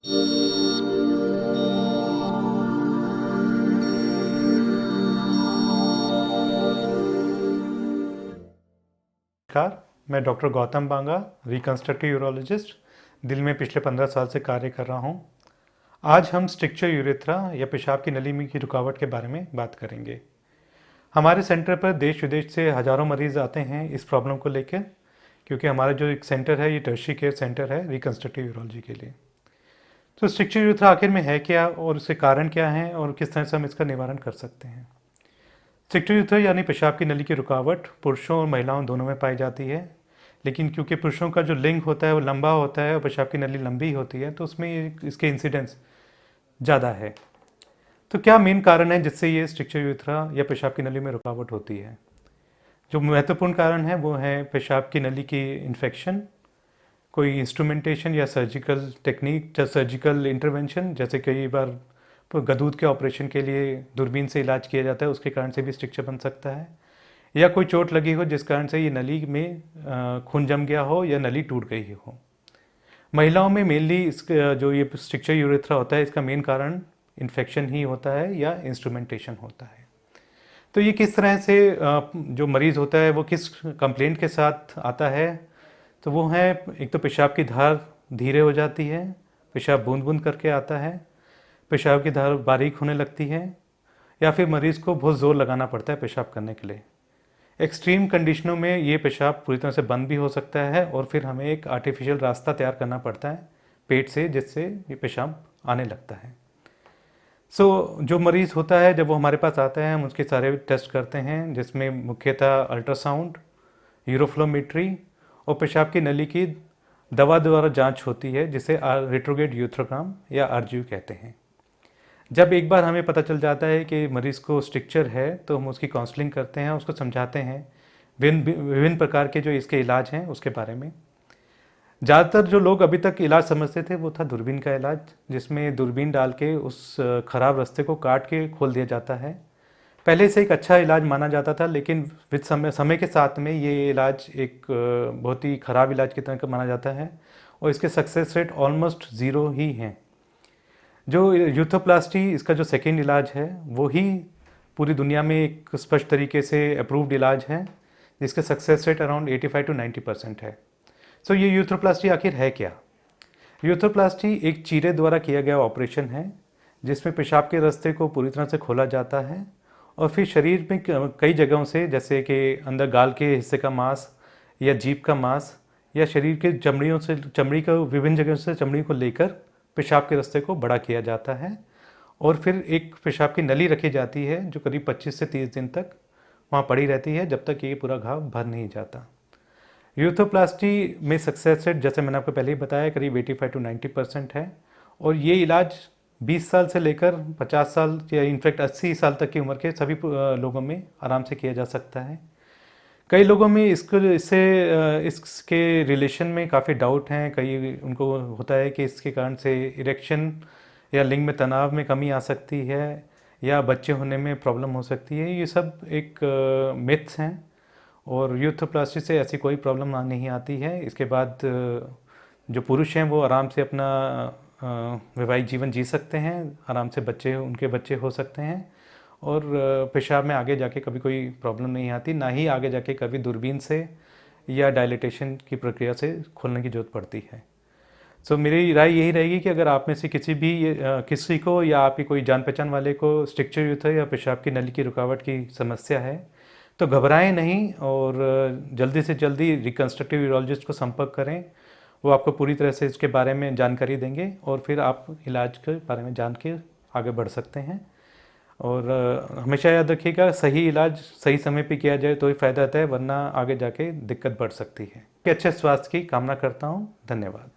नमस्कार, मैं डॉक्टर गौतम बांगा, reconstructive urologist, दिल में पिछले 15 साल से कार्य कर रहा हूँ। आज हम स्ट्रिक्चर यूरेथ्रा या पेशाब की नली में की रुकावट के बारे में बात करेंगे। हमारे सेंटर पर देश विदेश से हज़ारों मरीज़ आते हैं इस प्रॉब्लम को लेकर, क्योंकि हमारा जो एक सेंटर है ये टर्शियरी केयर सेंटर है रिकंस्ट्रक्टिव यूरोलॉजी के लिए। तो स्ट्रिक्चर यूरेथ्रा आखिर में है क्या और उसके कारण क्या हैं और किस तरह से हम इसका निवारण कर सकते हैं। स्ट्रिक्चर यूरेथ्रा यानी पेशाब की नली की रुकावट पुरुषों और महिलाओं दोनों में पाई जाती है, लेकिन क्योंकि पुरुषों का जो लिंग होता है वो लंबा होता है और पेशाब की नली लंबी होती है, तो उसमें इसके इंसिडेंस ज़्यादा है। तो क्या मेन कारण है जिससे ये स्ट्रिक्चर यूरेथ्रा या पेशाब की नली में रुकावट होती है? जो महत्वपूर्ण कारण है वो है पेशाब की नली की इन्फेक्शन, कोई इंस्ट्रूमेंटेशन या सर्जिकल टेक्निक या सर्जिकल इंटरवेंशन, जैसे कई बार गदूद के ऑपरेशन के लिए दूरबीन से इलाज किया जाता है, उसके कारण से भी स्ट्रिक्चर बन सकता है, या कोई चोट लगी हो जिस कारण से ये नली में खून जम गया हो या नली टूट गई हो। महिलाओं में मेनली जो ये स्ट्रिक्चर यूरेथ्रा होता है इसका मेन कारण इन्फेक्शन ही होता है या इंस्ट्रूमेंटेशन होता है। तो ये किस तरह से जो मरीज़ होता है वो किस कंप्लेंट के साथ आता है, तो वो है एक तो पेशाब की धार धीरे हो जाती है, पेशाब बूंद बूंद करके आता है, पेशाब की धार बारीक होने लगती है, या फिर मरीज़ को बहुत ज़ोर लगाना पड़ता है पेशाब करने के लिए। एक्सट्रीम कंडीशनों में ये पेशाब पूरी तरह से बंद भी हो सकता है और फिर हमें एक आर्टिफिशियल रास्ता तैयार करना पड़ता है पेट से, जिससे ये पेशाब आने लगता है। जो मरीज़ होता है जब वो हमारे पास आता है हम उसके सारे टेस्ट करते हैं, जिसमें मुख्यतः अल्ट्रासाउंड, यूरोफ्लोमेट्री और पेशाब की नली की दवा द्वारा जांच होती है, जिसे रेट्रोग्रेड यूरेथ्रोग्राम या आरजीयू कहते हैं। जब एक बार हमें पता चल जाता है कि मरीज़ को स्ट्रिक्चर है तो हम उसकी काउंसलिंग करते हैं, उसको समझाते हैं विभिन्न प्रकार के जो इसके इलाज हैं उसके बारे में। ज़्यादातर जो लोग अभी तक इलाज समझते थे वो था दूरबीन का इलाज, जिसमें दूरबीन डाल के उस ख़राब रास्ते को काट के खोल दिया जाता है। पहले से एक अच्छा इलाज माना जाता था, लेकिन विद समय के साथ में ये इलाज एक बहुत ही ख़राब इलाज की तरह का माना जाता है और इसके सक्सेस रेट ऑलमोस्ट ज़ीरो ही हैं। जो यूरोथ्रोप्लास्टी इसका जो सेकेंड इलाज है वो ही पूरी दुनिया में एक स्पष्ट तरीके से अप्रूव्ड इलाज है, जिसका सक्सेस रेट अराउंड 85 to 90% है। सो ये यूरोथ्रोप्लास्टी आखिर है क्या? यूरोथ्रोप्लास्टी एक चीरे द्वारा किया गया ऑपरेशन है, जिसमें पेशाब के रास्ते को पूरी तरह से खोला जाता है और फिर शरीर में कई जगहों से, जैसे कि अंदर गाल के हिस्से का मांस या जीभ का मांस या शरीर के चमड़ी का विभिन्न जगहों से चमड़ी को लेकर पेशाब के रास्ते को बड़ा किया जाता है और फिर एक पेशाब की नली रखी जाती है जो करीब 25 से 30 दिन तक वहाँ पड़ी रहती है, जब तक ये पूरा घाव भर नहीं जाता। यूरोथ्रोप्लास्टी में सक्सेस रेट, जैसे मैंने आपको पहले ही बताया, करीब 85 to 90% है और ये इलाज 20 साल से लेकर 50 साल या इनफैक्ट 80 साल तक की उम्र के सभी लोगों में आराम से किया जा सकता है। कई लोगों में इसके रिलेशन में काफ़ी डाउट हैं, कई उनको होता है कि इसके कारण से इरेक्शन या लिंग में तनाव में कमी आ सकती है या बच्चे होने में प्रॉब्लम हो सकती है। ये सब एक मिथ्स हैं और यूरोथ्रोप्लास्टी से ऐसी कोई प्रॉब्लम नहीं आती है। इसके बाद जो पुरुष हैं वो आराम से अपना वैवाहिक जीवन जी सकते हैं, आराम से उनके बच्चे हो सकते हैं और पेशाब में आगे जाके कभी कोई प्रॉब्लम नहीं आती, ना ही आगे जाके कभी दूरबीन से या डायलिटेशन की प्रक्रिया से खोलने की ज़रूरत पड़ती है। मेरी राय यही रहेगी कि अगर आप में से किसी को या आपकी कोई जान पहचान वाले को स्ट्रिक्चर यूरेथ्रा या पेशाब की नली की रुकावट की समस्या है तो घबराएं नहीं और जल्दी से जल्दी रिकंस्ट्रक्टिव यूरोलॉजिस्ट को संपर्क करें। वो आपको पूरी तरह से इसके बारे में जानकारी देंगे और फिर आप इलाज के बारे में जान के आगे बढ़ सकते हैं। और हमेशा याद रखिएगा, सही इलाज सही समय पे किया जाए तो ही फ़ायदा आता है, वरना आगे जाके दिक्कत बढ़ सकती है। अच्छे स्वास्थ्य की कामना करता हूँ। धन्यवाद।